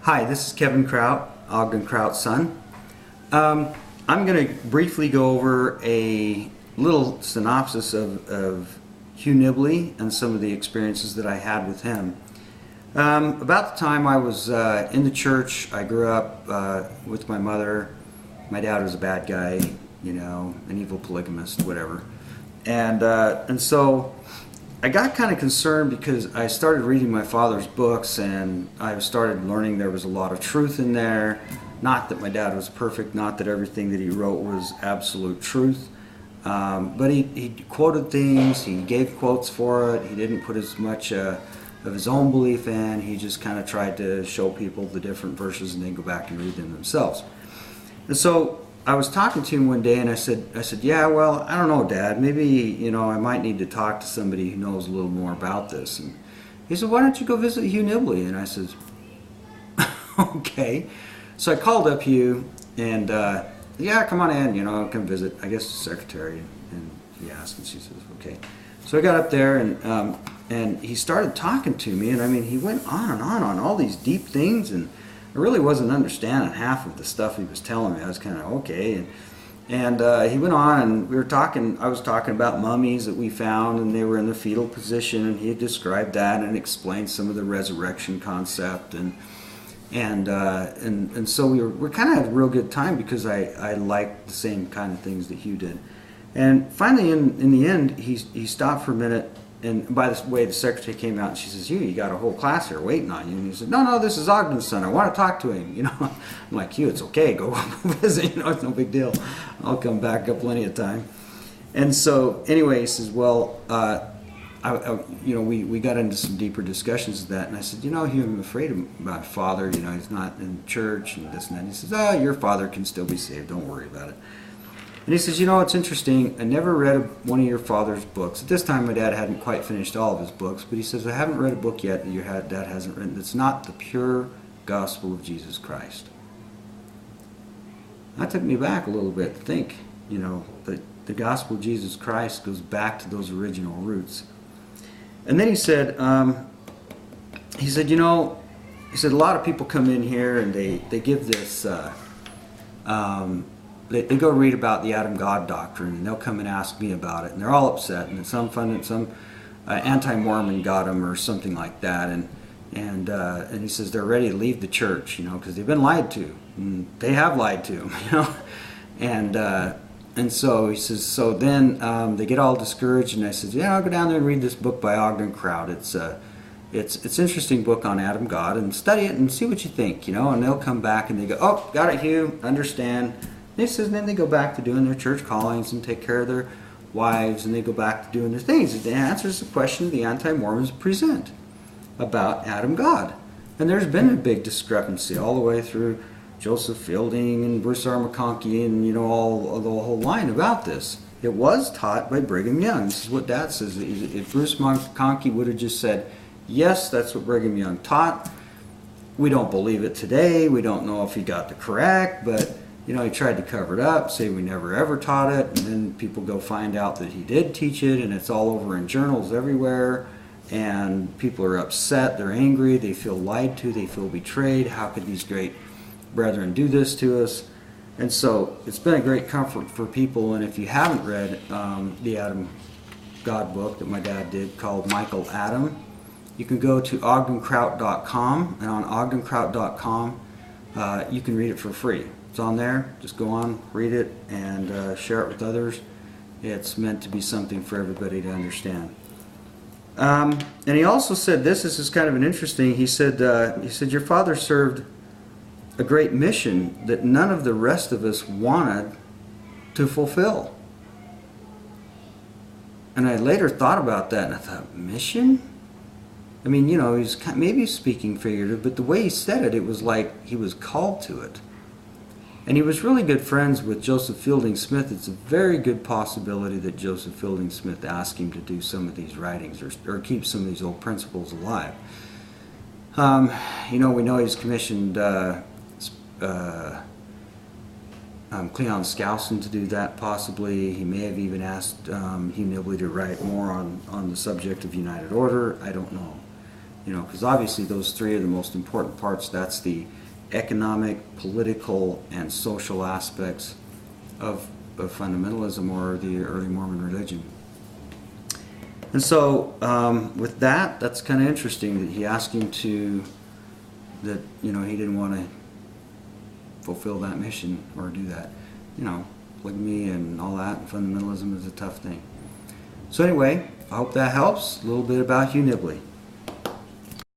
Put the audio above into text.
Hi, this is Kevin Kraut, Ogden Kraut's son. I'm going to briefly go over a little synopsis of Hugh Nibley and some of the experiences that I had with him. About the time I was in the church, I grew up with my mother. My dad was a bad guy, you know, an evil polygamist, whatever. And so I got kind of concerned because I started reading my father's books and I started learning there was a lot of truth in there. Not that my dad was perfect, not that everything that he wrote was absolute truth, but he quoted things, he gave quotes for it, he didn't put as much of his own belief in, he just kind of tried to show people the different verses and then go back and read them themselves. And so I was talking to him one day and I said, yeah, well, I don't know, Dad, maybe, you know, I might need to talk to somebody who knows a little more about this. And he said, why don't you go visit Hugh Nibley? And I said, okay. So I called up Hugh and, yeah, come on in, you know, come visit, I guess the secretary. And he asked and she says, okay. So I got up there and he started talking to me, and I mean, he went on all these deep things, and I really wasn't understanding half of the stuff he was telling me. I was kind of okay, and he went on, and we were talking. I was talking about mummies that we found, and they were in the fetal position, and he had described that and explained some of the resurrection concept, and so we're kind of had a real good time because I liked the same kind of things that Hugh did, and finally in the end he stopped for a minute. And by the way, the secretary came out and she says, you got a whole class here waiting on you. And he said, no, this is Ogden's son. I want to talk to him. You know, I'm like, Hugh, it's okay. Go visit. You know, it's no big deal. I'll come back up plenty of time. And so anyway, he says, well, you know, we got into some deeper discussions of that. And I said, you know, Hugh, I'm afraid of my father. You know, he's not in church and this and that. And he says, your father can still be saved. Don't worry about it. And he says, you know, it's interesting, I never read one of your father's books. At this time, my dad hadn't quite finished all of his books, but he says, I haven't read a book yet that your dad hasn't written that's not the pure gospel of Jesus Christ. That took me back a little bit to think, you know, that the gospel of Jesus Christ goes back to those original roots. And then he said, you know, a lot of people come in here and they give this, they go read about the Adam-God doctrine, and they'll come and ask me about it, and they're all upset, and some anti-Mormon got them or something like that, and he says they're ready to leave the church, you know, because they've been lied to, and they have lied to them, you know, and so he says, so then they get all discouraged, and I said, yeah, I'll go down there and read this book by Ogden Kraut. It's an interesting book on Adam God, and study it and see what you think, you know, and they'll come back and they go, oh, got it, Hugh, understand. He says, and then they go back to doing their church callings and take care of their wives, and they go back to doing their things. It answers the question the anti-Mormons present about Adam God. And there's been a big discrepancy all the way through Joseph Fielding and Bruce R. McConkie and, you know, the whole line about this. It was taught by Brigham Young. This is what Dad says. If Bruce McConkie would have just said, yes, that's what Brigham Young taught, we don't believe it today. We don't know if he got it correct, but you know, he tried to cover it up, say we never ever taught it, and then people go find out that he did teach it, and it's all over in journals everywhere, and people are upset, they're angry, they feel lied to, they feel betrayed. How could these great brethren do this to us? And so it's been a great comfort for people, and if you haven't read the Adam God book that my dad did called Michael Adam, you can go to ogdenkraut.com, and on ogdenkraut.com you can read it for free. It's on there. Just go on, read it, and share it with others. It's meant to be something for everybody to understand. And he also said this is kind of an interesting. He said your father served a great mission that none of the rest of us wanted to fulfill. And I later thought about that, and I thought, mission? I mean, you know, he's maybe speaking figurative, but the way he said it, it was like he was called to it. And he was really good friends with Joseph Fielding Smith. It's a very good possibility that Joseph Fielding Smith asked him to do some of these writings or keep some of these old principles alive. You know, we know he's commissioned Cleon Skousen to do that possibly. He may have even asked Hugh Nibley to write more on the subject of United Order. I don't know. You know, because obviously those three are the most important parts. That's the economic, political, and social aspects of fundamentalism, or the early Mormon religion. And so with that, that's kind of interesting that he asked him to, that, you know, he didn't want to fulfill that mission or do that. You know, polygamy and all that, fundamentalism is a tough thing. So anyway, I hope that helps. A little bit about Hugh Nibley.